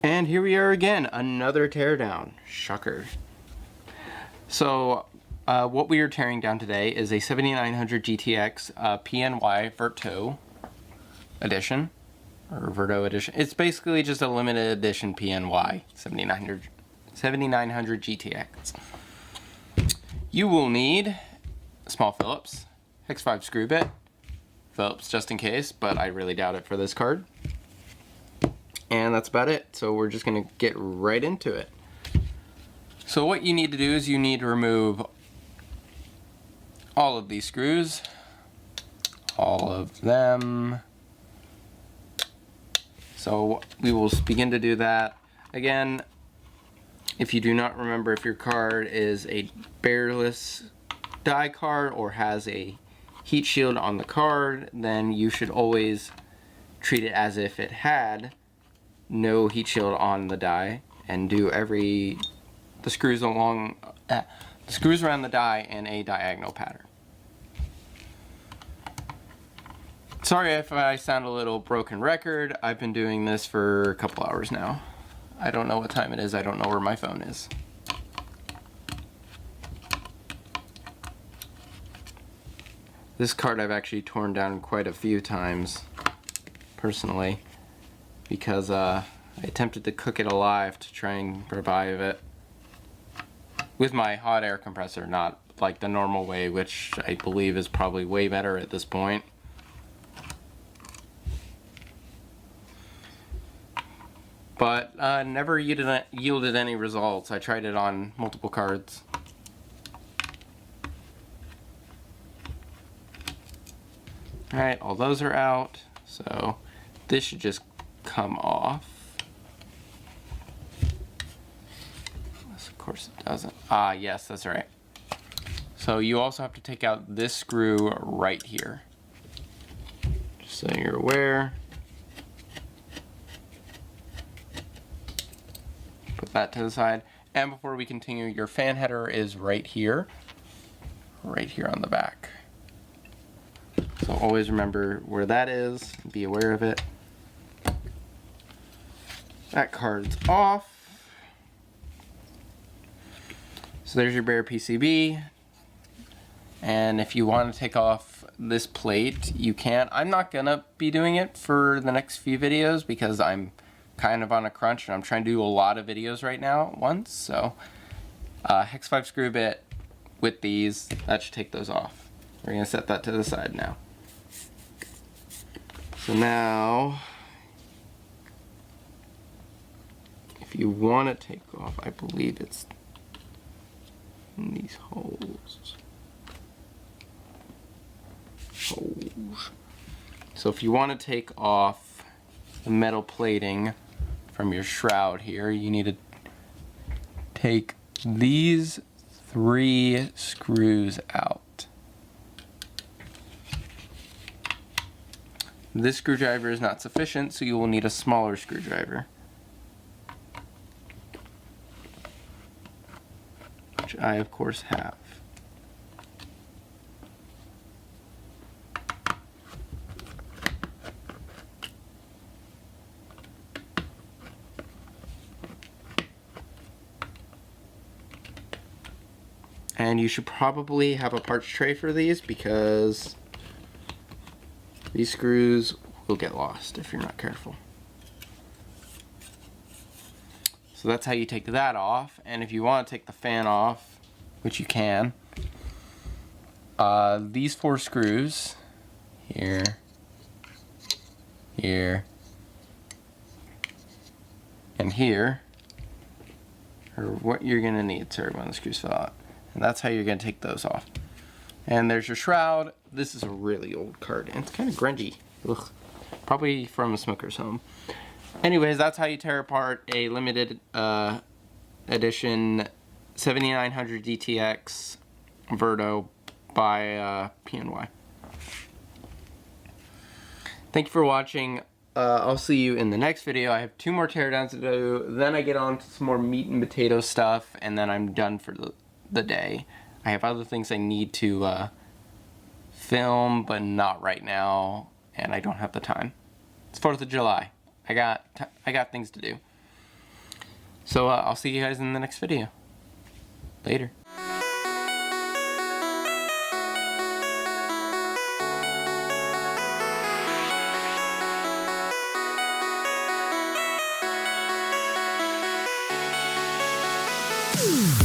And here we are again, another teardown. Shocker. So, what we are tearing down today is a 7900 GTX PNY Verto edition, or Verto edition. It's basically just a limited edition PNY 7900 GTX. You will need a small Phillips, hex 5 screw bit, Phillips just in case, but I really doubt it for this card. And that's about it. So we're just gonna get right into it. So what you need to do is you need to remove all of these screws, all of them. So we will begin to do that. Again, if you do not remember if your card is a bearless die card or has a heat shield on the card, then you should always treat it as if it had no heat shield on the die, and do the screws around the die in a diagonal pattern. Sorry if I sound a little broken record. I've been doing this for a couple hours now. I don't know what time it is. I don't know where my phone is. This card I've actually torn down quite a few times, personally, because I attempted to cook it alive to try and revive it with my hot air compressor, not like the normal way, which I believe is probably way better at this point. But never yielded any results. I tried it on multiple cards. Alright, all those are out, so this should just come off. Of course it doesn't. Ah, yes, that's right. So you also have to take out this screw right here. Just so you're aware. Put that to the side. And before we continue, your fan header is right here on the back. So always remember where that is, be aware of it. That card's off. So there's your bare PCB. And if you want to take off this plate, you can. I'm not gonna be doing it for the next few videos because I'm kind of on a crunch and I'm trying to do a lot of videos right now at once. So hex 5 screw bit with these, that should take those off. We're gonna set that to the side now. So now, if you want to take off, I believe it's in these holes. So if you want to take off the metal plating from your shroud here, you need to take these 3 screws out. This screwdriver is not sufficient, so you will need a smaller screwdriver, which I of course have. And you should probably have a parts tray for these because these screws will get lost if you're not careful. So that's how you take that off. And if you want to take the fan off, which you can, these 4 screws, here, here, and here, are what you're going to need. Sorry, when the screws fell out. And that's how you're going to take those off. And there's your shroud. This is a really old card, and it's kind of grungy. Ugh. Probably from a smoker's home. Anyways, that's how you tear apart a limited edition 7900 GTX Verto by PNY. Thank you for watching. I'll see you in the next video. I have 2 more teardowns to do. Then I get on to some more meat and potato stuff, and then I'm done for the day. I have other things I need to film, but not right now, and I don't have the time. It's 4th of July. I got things to do. So I'll see you guys in the next video. Later. Mm.